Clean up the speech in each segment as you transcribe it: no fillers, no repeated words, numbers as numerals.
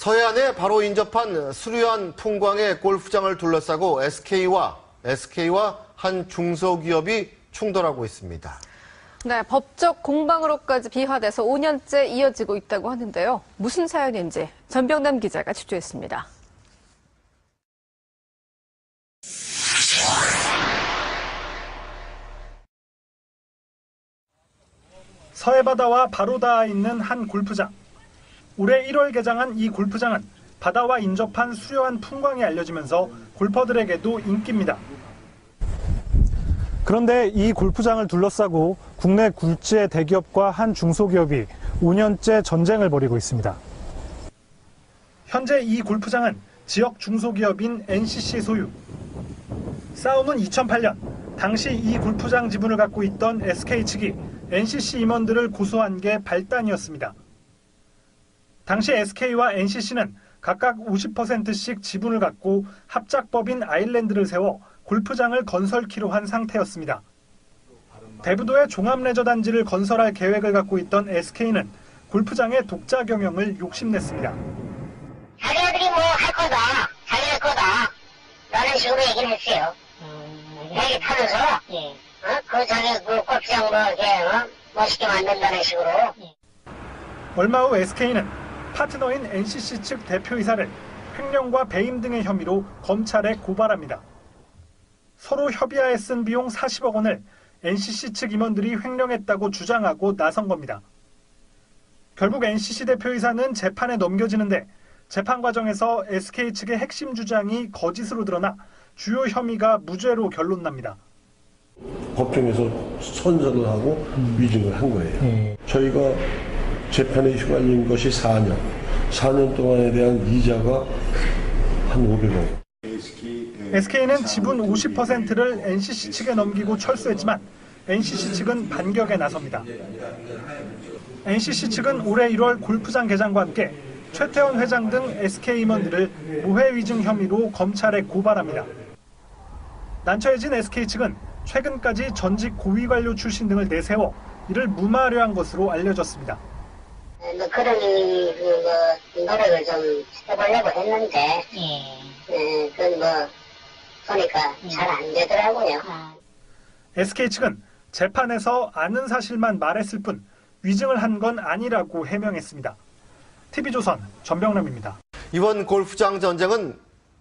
서해안에 바로 인접한 수려한 풍광의 골프장을 둘러싸고 SK와 한 중소기업이 충돌하고 있습니다. 네, 법적 공방으로까지 비화돼서 5년째 이어지고 있다고 하는데요. 무슨 사연인지 전병남 기자가 취재했습니다. 서해바다와 바로 닿아 있는 한 골프장. 올해 1월 개장한 이 골프장은 바다와 인접한 수려한 풍광이 알려지면서 골퍼들에게도 인기입니다. 그런데 이 골프장을 둘러싸고 국내 굴지의 대기업과 한 중소기업이 5년째 전쟁을 벌이고 있습니다. 현재 이 골프장은 지역 중소기업인 NCC 소유. 싸움은 2008년, 당시 이 골프장 지분을 갖고 있던 SK 측이 NCC 임원들을 고소한 게 발단이었습니다. 당시 SK와 NCC는 각각 50%씩 지분을 갖고 합작법인 아일랜드를 세워 골프장을 건설키로 한 상태였습니다. 대부도에 종합레저단지를 건설할 계획을 갖고 있던 SK는 골프장의 독자 경영을 욕심냈습니다. 자기네들이 뭐 할 거다, 잘할 거다 라는 식으로 얘기를 했어요. 얘기 타면서 그 자기 그 골프장 뭐 이렇게 멋있게 만든다는 식으로. 얼마 후 SK는 파트너인 NCC 측 대표이사를 횡령과 배임 등의 혐의로 검찰에 고발합니다. 서로 협의하에 쓴 비용 40억 원을 NCC 측 임원들이 횡령했다고 주장하고 나선 겁니다. 결국 NCC 대표이사는 재판에 넘겨지는데 재판 과정에서 SK 측의 핵심 주장이 거짓으로 드러나 주요 혐의가 무죄로 결론납니다. 법정에서 선서를 하고 위증을 한 거예요. 저희가 재판에 휘말린 것이 4년. 4년 동안에 대한 이자가 한 500억. SK는 지분 50%를 NCC 측에 넘기고 철수했지만 NCC 측은 반격에 나섭니다. NCC 측은 올해 1월 골프장 개장과 함께 최태원 회장 등 SK 임원들을 모해 위증 혐의로 검찰에 고발합니다. 난처해진 SK 측은 최근까지 전직 고위 관료 출신 등을 내세워 이를 무마하려 한 것으로 알려졌습니다. 그런 노력을 좀 해보려고 했는데 그건 보니까 잘 안 되더라고요. SK 측은 재판에서 아는 사실만 말했을 뿐 위증을 한 건 아니라고 해명했습니다. TV조선 전병남입니다. 이번 골프장 전쟁은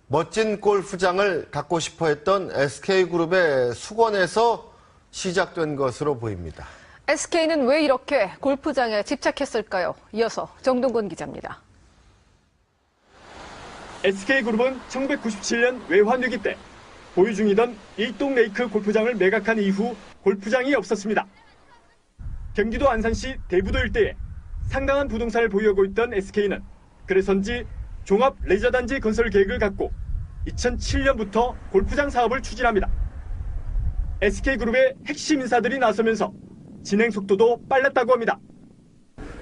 멋진 골프장을 갖고 싶어 했던 SK그룹의 수건에서 시작된 것으로 보입니다. SK는 왜 이렇게 골프장에 집착했을까요? 이어서 정동건 기자입니다. SK그룹은 1997년 외환위기 때 보유 중이던 일동 레이크 골프장을 매각한 이후 골프장이 없었습니다. 경기도 안산시 대부도 일대에 상당한 부동산을 보유하고 있던 SK는 그래서인지 종합 레저단지 건설 계획을 갖고 2007년부터 골프장 사업을 추진합니다. SK그룹의 핵심 인사들이 나서면서 진행 속도도 빨랐다고 합니다.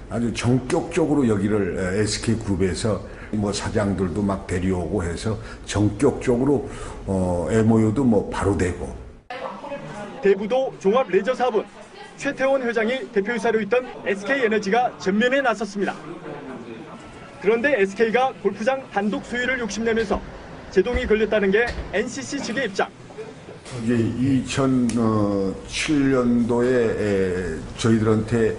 아주 전격적으로 여기를 SK그룹에서 사장들도 막 데려오고 해서 전격적으로 MOU도 바로 되고. 대부도 종합 레저 사업은 최태원 회장이 대표이사로 있던 SK에너지가 전면에 나섰습니다. 그런데 SK가 골프장 단독 소유를 욕심내면서 제동이 걸렸다는 게 NCC 측의 입장. 이제 2007년도에 저희들한테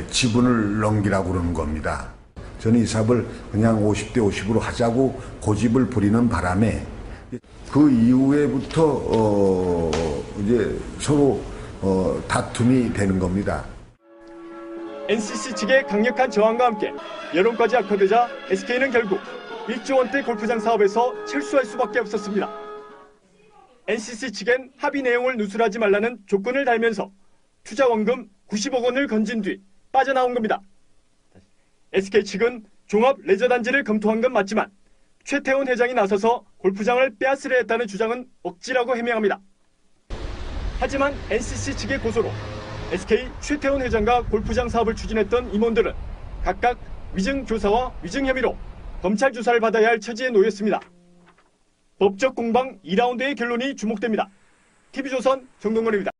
지분을 넘기라고 그러는 겁니다. 저는 이 사업을 그냥 50대 50으로 하자고 고집을 부리는 바람에 그 이후에부터 이제 서로 다툼이 되는 겁니다. NCC 측의 강력한 저항과 함께 여론까지 악화되자 SK는 결국 1조 원대 골프장 사업에서 철수할 수밖에 없었습니다. NCC 측엔 합의 내용을 누설하지 말라는 조건을 달면서 투자 원금 90억 원을 건진 뒤 빠져나온 겁니다. SK 측은 종합 레저단지를 검토한 건 맞지만 최태원 회장이 나서서 골프장을 빼앗으려 했다는 주장은 억지라고 해명합니다. 하지만 NCC 측의 고소로 SK 최태원 회장과 골프장 사업을 추진했던 임원들은 각각 위증 교사와 위증 혐의로 검찰 조사를 받아야 할 처지에 놓였습니다. 법적 공방 2라운드의 결론이 주목됩니다. TV조선 정동건입니다.